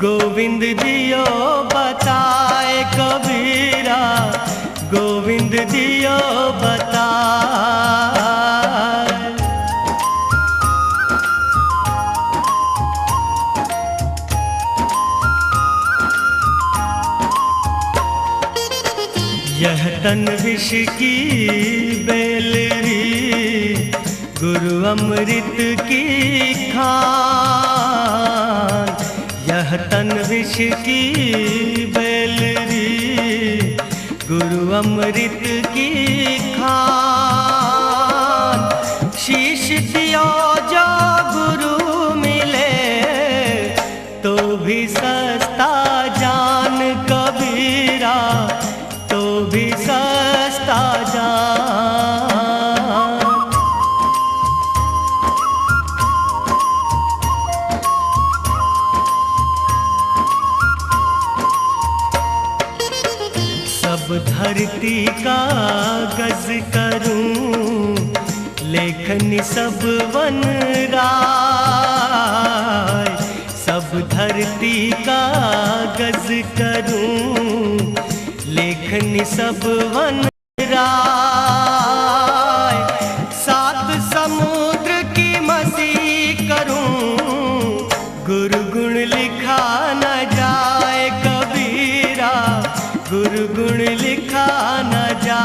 गोविंद दियो बताए कबीरा, गोविंद दियो बताए। यह तन विष की बेलरी, गुरु अमृत की खान। यह तन विष की बेलरी, गुरु अमृत की खान। शीश दियो जो गुरु मिले, तो भी सस्ता जान कबीरा, तो भी सस्ता जान। सब धरती का गज करूं, लेखन सब वन राय। सब धरती का गज करूं, लेखन सब वन राय। सात समुद्र की मसी करूं, गुरु गुण लिखा न जाए कबीरा, गुरु गुण लिखा न जाए।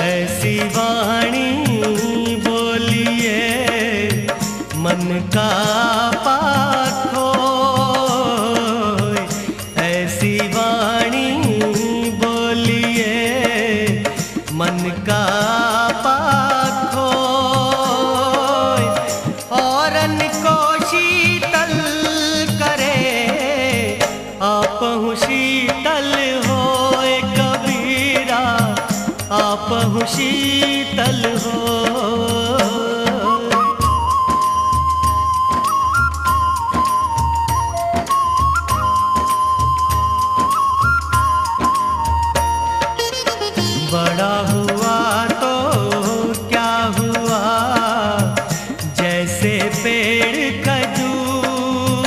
ऐसी वाणी बोलिए मन का पाख खोए। ऐसी वाणी बोलिए मन का पाख खोए। औरन को शीतल करे, आपहु शीतल होए कबीरा, आपहु शीतल हो। बड़ा हुआ तो क्या हुआ, जैसे पेड़ खजूर।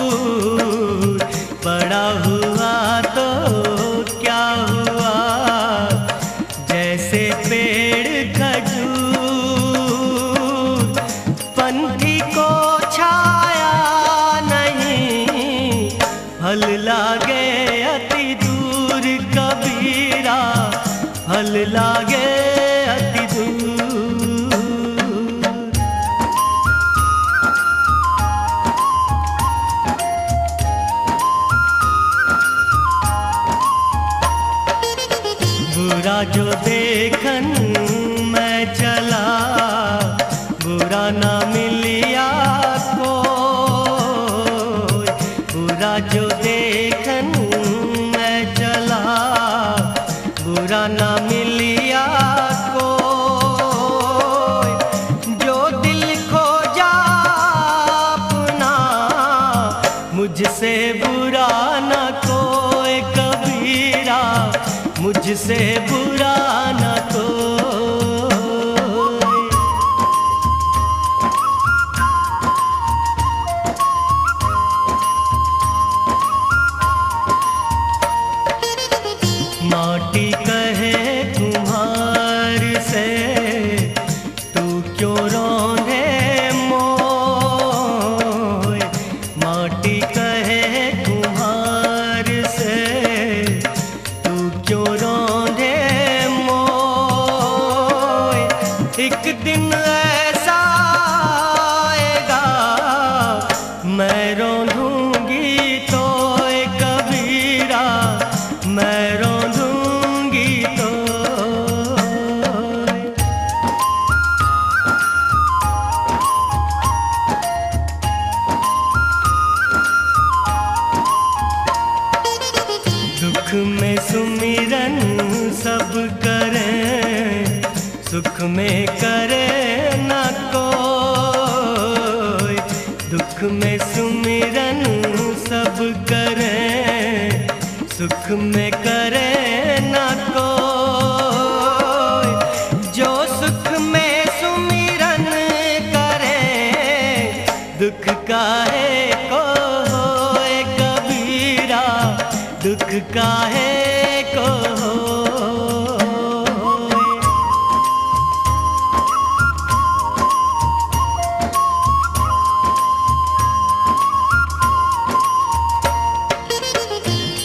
बड़ा हुआ तो क्या हुआ, जैसे पेड़ खजूर। पंथी को छाया नहीं, फल लागे अति दूर कबीरा, फल लागे अति दूर। बुरा जो देखन मैं चला, बुरा ना मिलिया कोई। बुरा जो देखन मैं चला, बुरा ना मिलिया कोई। जो दिल खो जा अपना, मुझसे बुरा ना कोई कबीरा, मुझसे बुरा ना कोई। माटी कहे तुम्हार से, तू क्यों रोंदे मोय। माटी कहे तुम्हार से, तू क्यों रोंदे मोय। एक दिन ऐसा आएगा, मैं रोंदूंगी तो कबीरा, मैं रोंदूंगी तो। दुख में सुमिरन सब करें, सुख में करे न कोई। दुख में सुमिरन सब करें, सुख में करे न को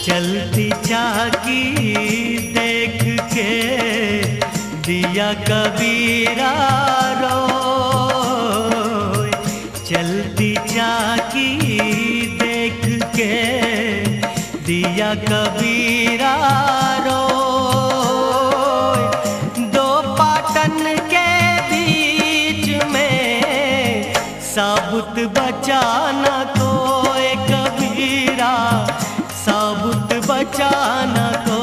चलती चाकी देख के दिया कबीरा रोए। चलती चाकी देख के दिया कबीरा रोए। दो पाटन के बीच में साबुत बचाना कोई कबीरा, साबुत बचाना को।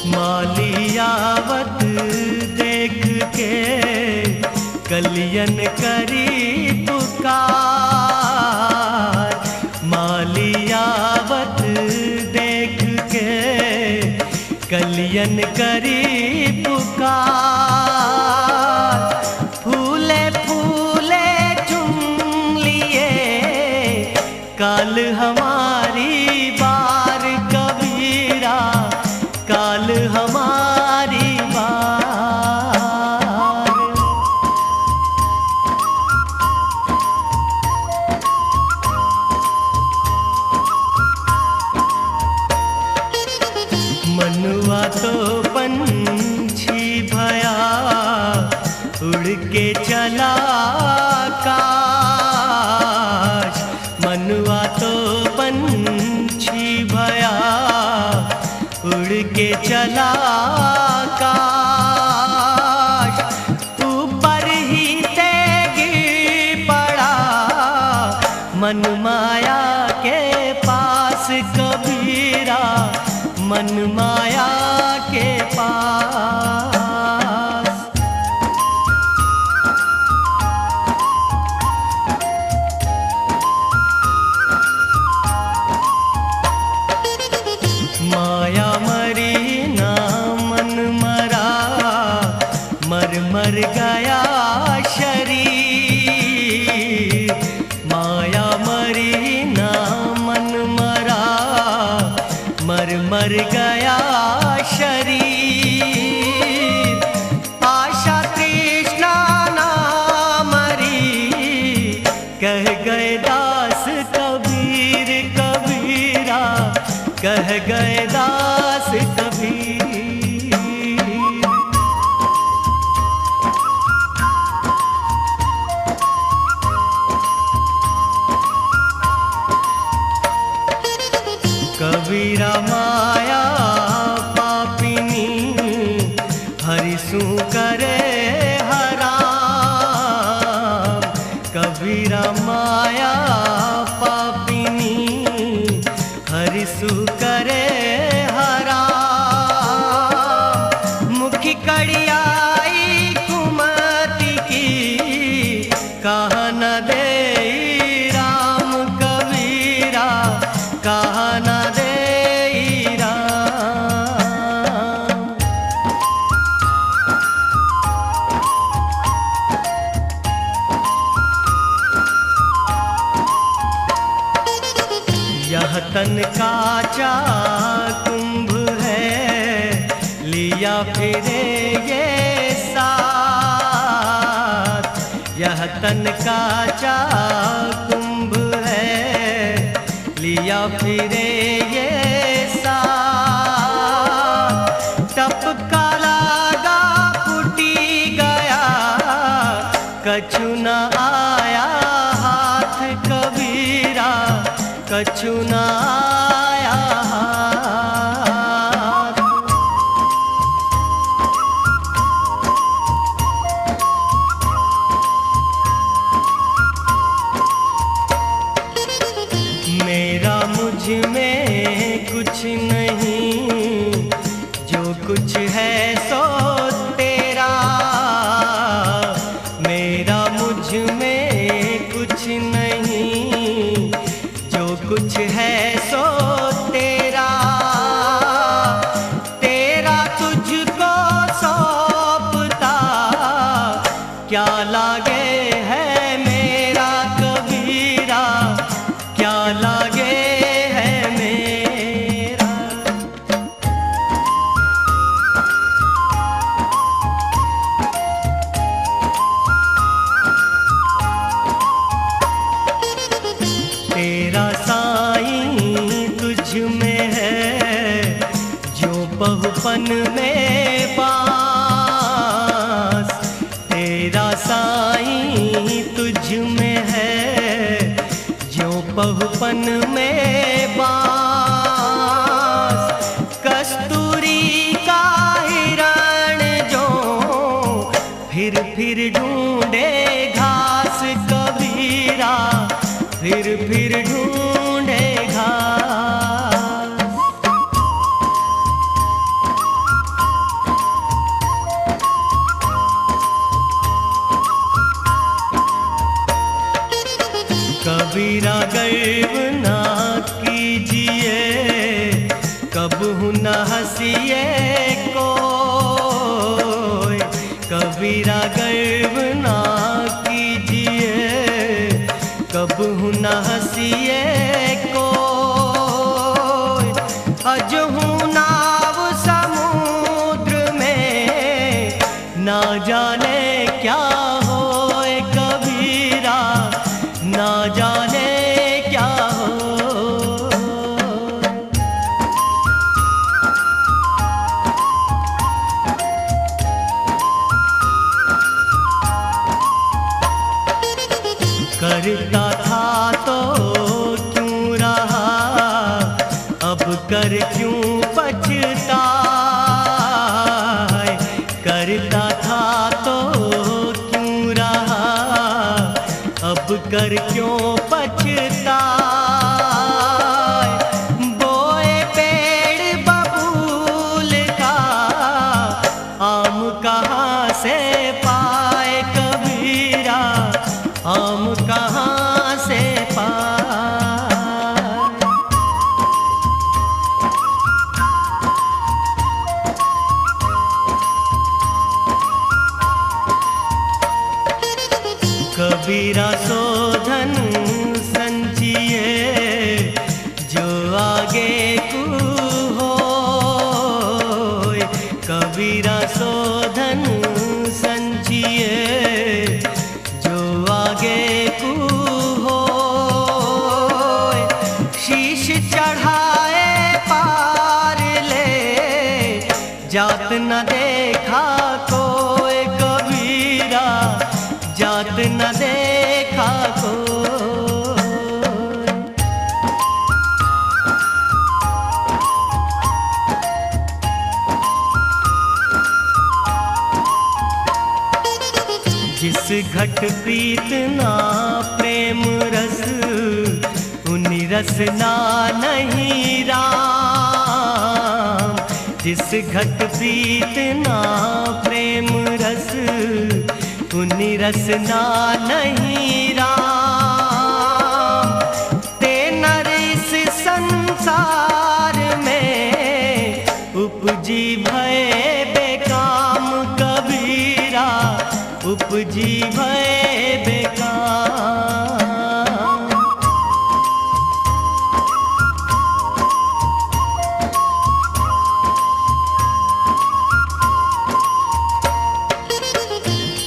मालियावत देख के कलियन करी पुकार। मालियावत देख के कलियन करी पुकार। फूले फूले चुन लिए काल हमारी बार कबीरा, काल हमारी बार। मनुआ तो पंछी भया उड़ के चला आकाश। मनुआ तो पंछी भया उड़ के चला आकाश। ऊपर ही ते गिर पड़ा मन माया के पास कबीरा, मन माया के पास। माया मरी ना मन मरा, मर मर गया शरीर। माया मरी ना मन मरा, मर मर गया शरीर। आशा तृष्णा ना मरी, कह गए दास कबीर कबीरा, कह गए दास कबीर। कबीरा माया पापिनी हरिसु करे हराम। कबीरा माया पापिनी हरिसु करे हराम। मुखी कड़ियाई कुमति की कहा न दे राम कबीरा, कहा न दे राम। यह तन काचा कुंभ है लिया फिरे ये साथ। यह तन काचा कुंभ है लिया फिरे ये साथ। टप का लागा फूटी गया कछु न आया हाथ कबीरा, कछु न आया हाथ। मेरा मुझ में कुछ नहीं, जो कुछ है सो तेरा। मेरा मुझ में कुछ नहीं, जो कुछ है सो क्या लागे है मेरा कबीरा, क्या लागे है मेरा। तेरा साईं तुझ में है जो बहुपन में बास। तेरा साईं तुझ में है जो बहुपन में बास। कस्तूरी का हिरण जो फिर ढूंढे घास कबीरा, फिर ढूंढे घास। कबीरा गर्व ना कीजिए, कबहू न हंसिए कोई। कबीरा गर्व ना कीजिए, कबहू न हंसिए कोई। अजहू नाव समुद्र में ना जाने क्या होए कबीरा, ना जाने क्या हो। करता था तो क्यों रहा, अब कर क्यों पछताए। करता था तो क्यों रहा, अब कर क्यों पछताए। बोए पेड़ बबूल का आम कहाँ से पाए कबीरा, आम कहाँ से पाए। कबीरा शोधन संचिए जो आगे को होए। कबीरा शोधन संचिए जो आगे को होए। शीश चढ़ाए पार ले जात न देखा कोई कबीरा, जात न देखा कोई। जिस घट प्रीत ना प्रेम रस, उन्हीं रस ना नहीं राम। जिस घट प्रीत ना प्रेम रस, उन्हीं रस ना नहीं राम। ते नर इस संसार में उपजी भय बेकाम कबीरा, उपजी भय बेकाम।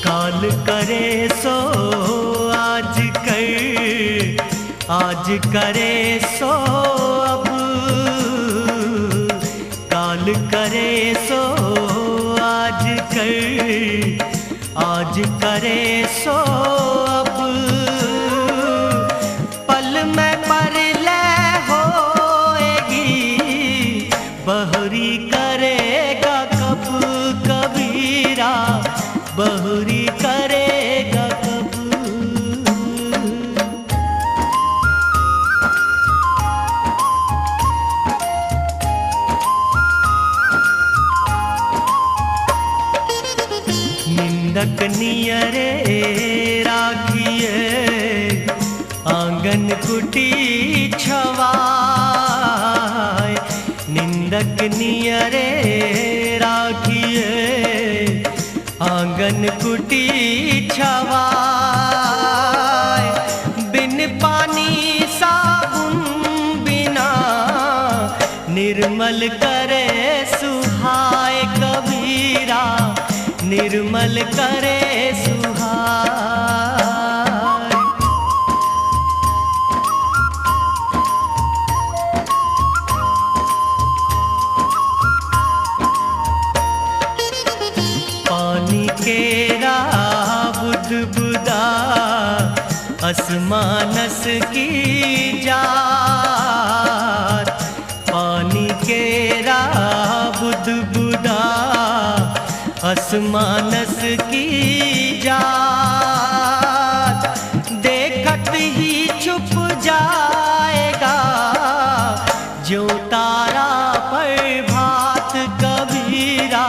काल करे सो आज कर, आज करे सो अब। काल करे सो आज कर, आज करे सो अब। पल में परलय होएगी, बहुरी करेगा कब कबीरा, बहुरी करेगा कब। निंदक नियरे राखिए, आंगन कुटी छवाए। निंदक नियरे राखिए, आंगन आंगन कुटी छवाए, बिन पानी साबुन बिना निर्मल करे सुहाए कबीरा, निर्मल करे सुहाए। पानी केरा बुध बुदा असमानस की जात, पानी केरा बुध बुदा असमानस की जात, देखत ही छुप जाएगा जो तारा प्रभात कबीरा,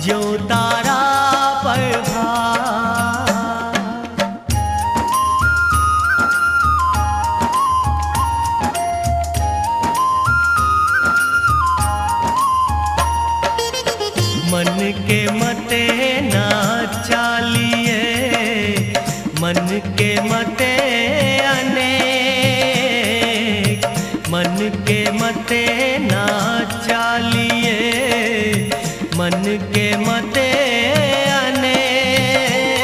जो तारा प्रभात। मन के मते ना चालिए, मन के मते अनेक, मन के मते ना चालिए, मन के मते अनेक,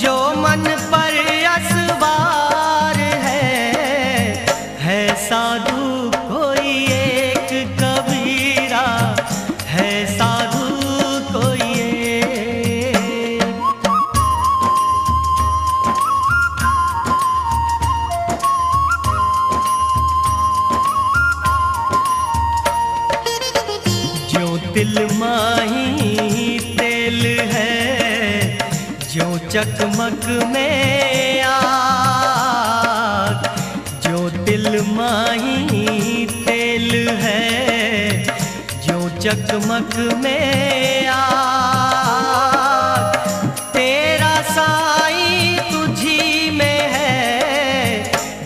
जो मन पर असवार है साधु कोई एक कबीरा, है साधु कोई एक। जो तिल माही तेल है, जो चकमक में आग, जो तिल माही तेल है, जो चकमक में आग, तेरा साईं तुझी में है,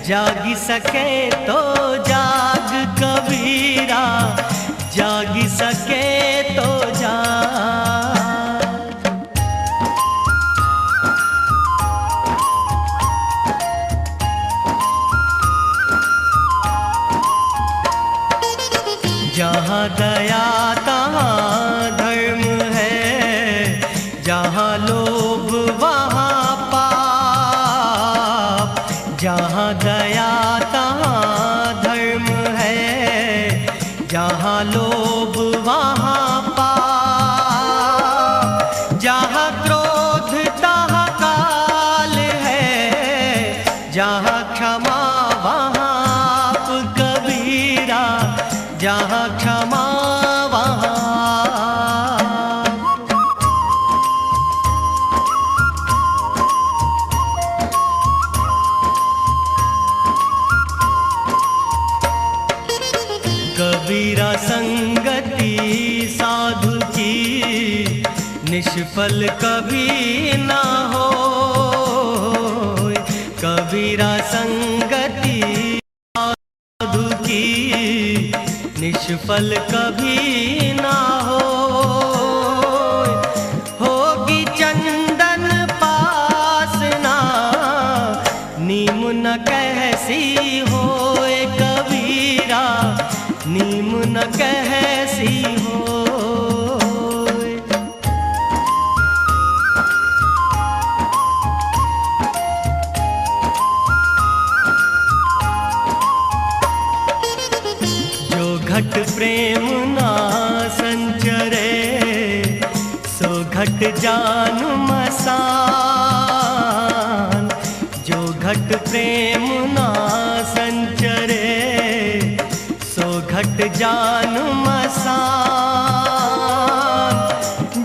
जागी सके तो जाग कबीरा, जागी सके तो जाग। जहाँ दया तहाँ धर्म है, जहाँ लोभ वहाँ पाप, जहाँ दया तहाँ धर्म है, जहाँ लोभ वहाँ पाप, जहाँ क्रोध तहाँ काल है, जहाँ क्षमा वहाँ आप कबीरा, जहाँ क्षमा वहाँ। कबीरा संगति साधु की निष्फल कभी ना हो, कबीरा संगति साधु की निष्फल कभी ना हो, होगी चंदन पासना नीम न कैसी होए कबीरा, नीम न कैसी हो। जो घट प्रेम ना संचरे, सो घट जान मसान, जो घट प्रेम ना संचरे, सो घट जान मसान,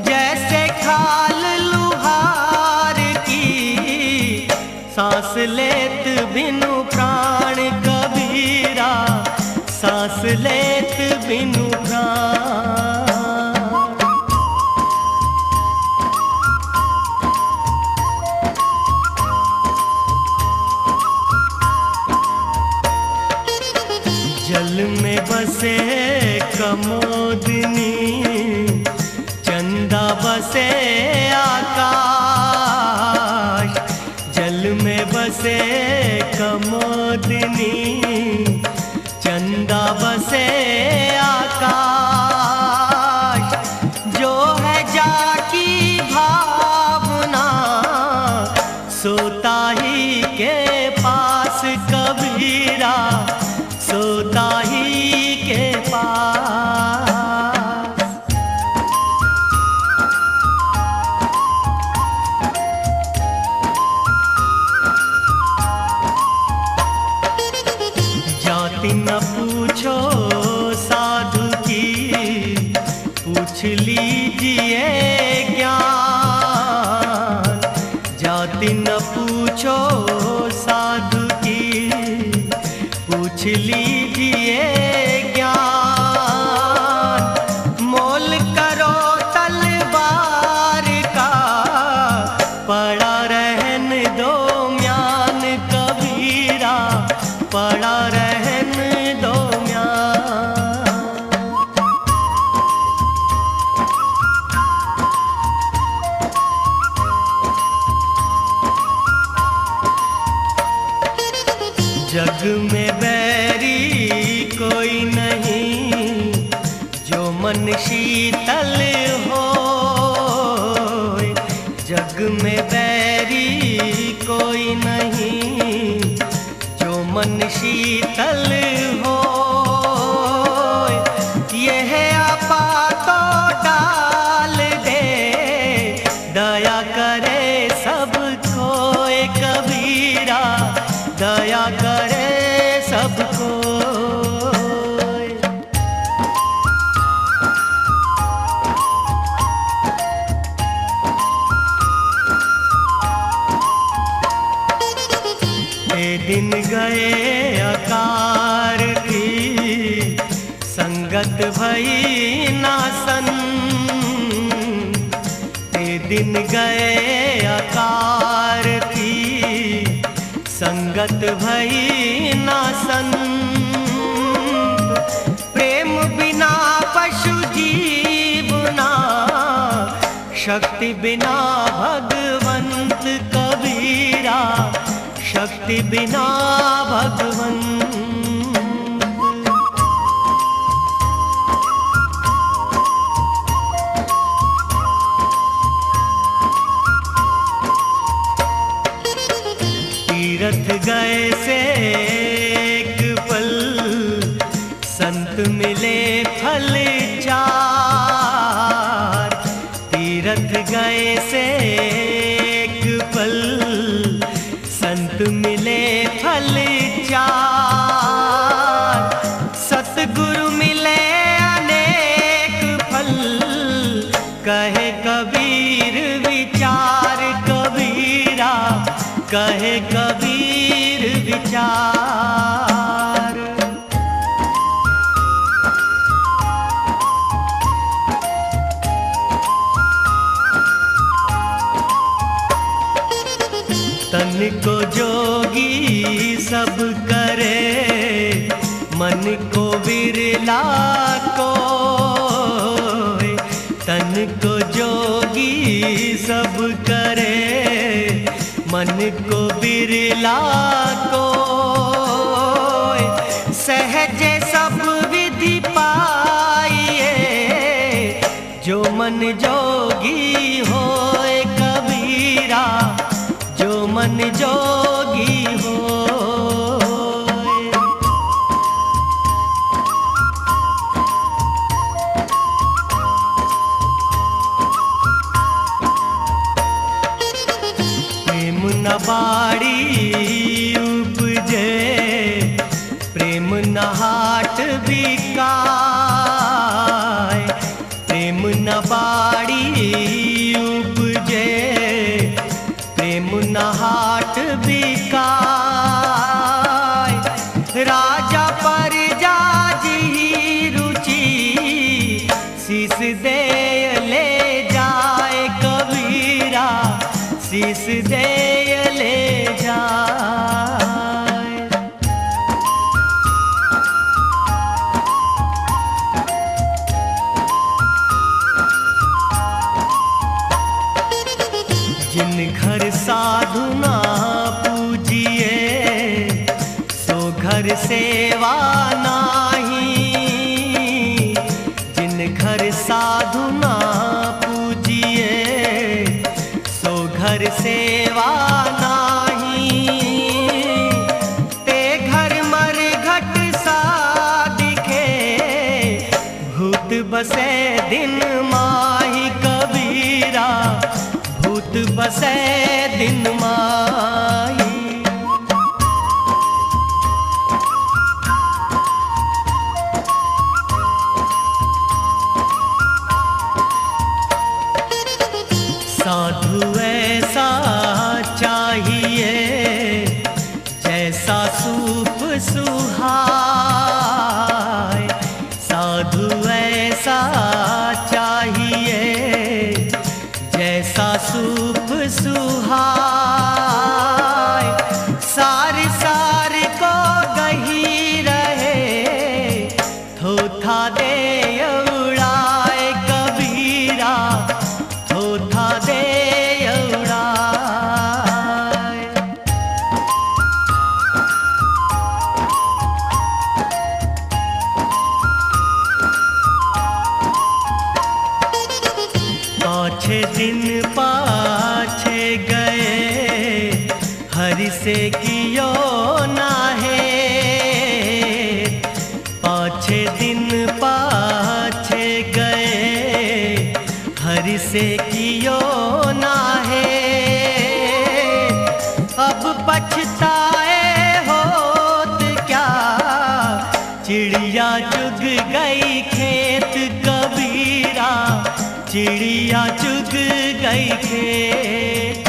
जैसे खाल लुहार की सांस लेत बिनु प्राण कबीरा, सांस लेत बिनु प्राण। जल में बसे कमल आकाश, जल में बसे कमोदिनी, चंदा बसे आकाश। जो है जाकी भावना सोता ही के पास कबीरा, सोता ही के पास। जाति न पूछो साधु की, पूछ लीजिए ज्ञान। जाति न पूछो साधु की, पूछ लीजिए ज्ञान। मोल करो तलवार का, पड़ा रहन दो म्यान कबीरा, पड़ा रहन दो म्यान। जग में बैरी कोई नहीं, जो मन शीतल हो। जग में बैरी कोई नहीं, जो मन शीतल हो। यह आपा तो डाल दे, दया करे सबको कबीरा, दया करे सबको। दिन गए अकार की, संगत भई ना सन। दिन गए अकार की, संगत भई ना सन। प्रेम बिना पशु जीव ना, शक्ति बिना भगवंत कबीरा, शक्ति बिना भगवंत। तीरथ गए से एक पल, संत मिले फल चार। तीरथ गए से एक पल, संत मिले फल चार। सतगुरु मिले अनेक फल, कहे कबीर विचार कबीरा, कहे कबीर विचार। तन को जोगी सब करे, मन को बिरला कोय। तन को जोगी सब करे, मन को बिरला कोय। सहज सब विधि पाइए, जो मन जोगी होए कबीरा, जो मन जोगी हो। प्रेम न बाड़ी उपजे, प्रेम न हाट बिकाय। प्रेम न बाड़ी उपजे, प्रेम न हाट बिकाय। राजा प्रजा जी रुचि, शीस दे ले जाए कबीरा, शीस दे ले जाए। जिन घर साधु ना पूजिए सो घर सेवा नाही। जिन घर साधु ना पूजिए सो घर सेवा नाही। ते घर मरघट सा दिखे भूत बसे दिन माही कबीरा भूत बसे दिन माही। साधु ऐसा चाहिए जैसा सूप सुहाए। साधु ऐसा चाहिए जैसा सूप सुहाए। सार सार को गही रहे थोथा दे उड़ाए कबीरा थोथा दे उड़ाए। पाछे दिन पाछे गए हरि से कियो नाहे। पाछे दिन पाछे गए हरि से कियो नाहे। अब पछताए होत क्या चिड़िया चुग गई खेत कबीरा चिड़िया चुग गई खेत।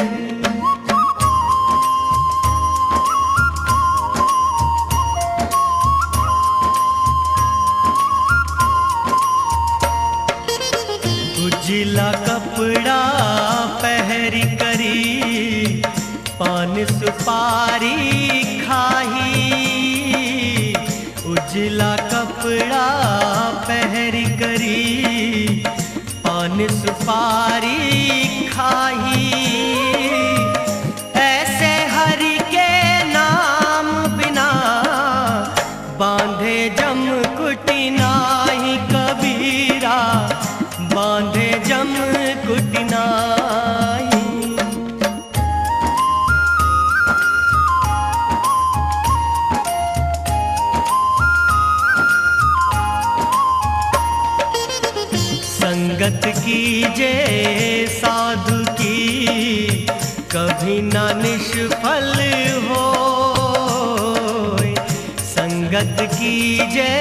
उजला कपड़ा पहरी करी पान सुपारी खाही। उजला कपड़ा पहरी करी पान सुपारी खाही। ऐसे हरि के नाम बिना बांधे जम कुटी नाही कबीरा बांधे जम कुटी नाही। संगत कीजे साधु की कभी ना निष्फल हो। संगत कीजे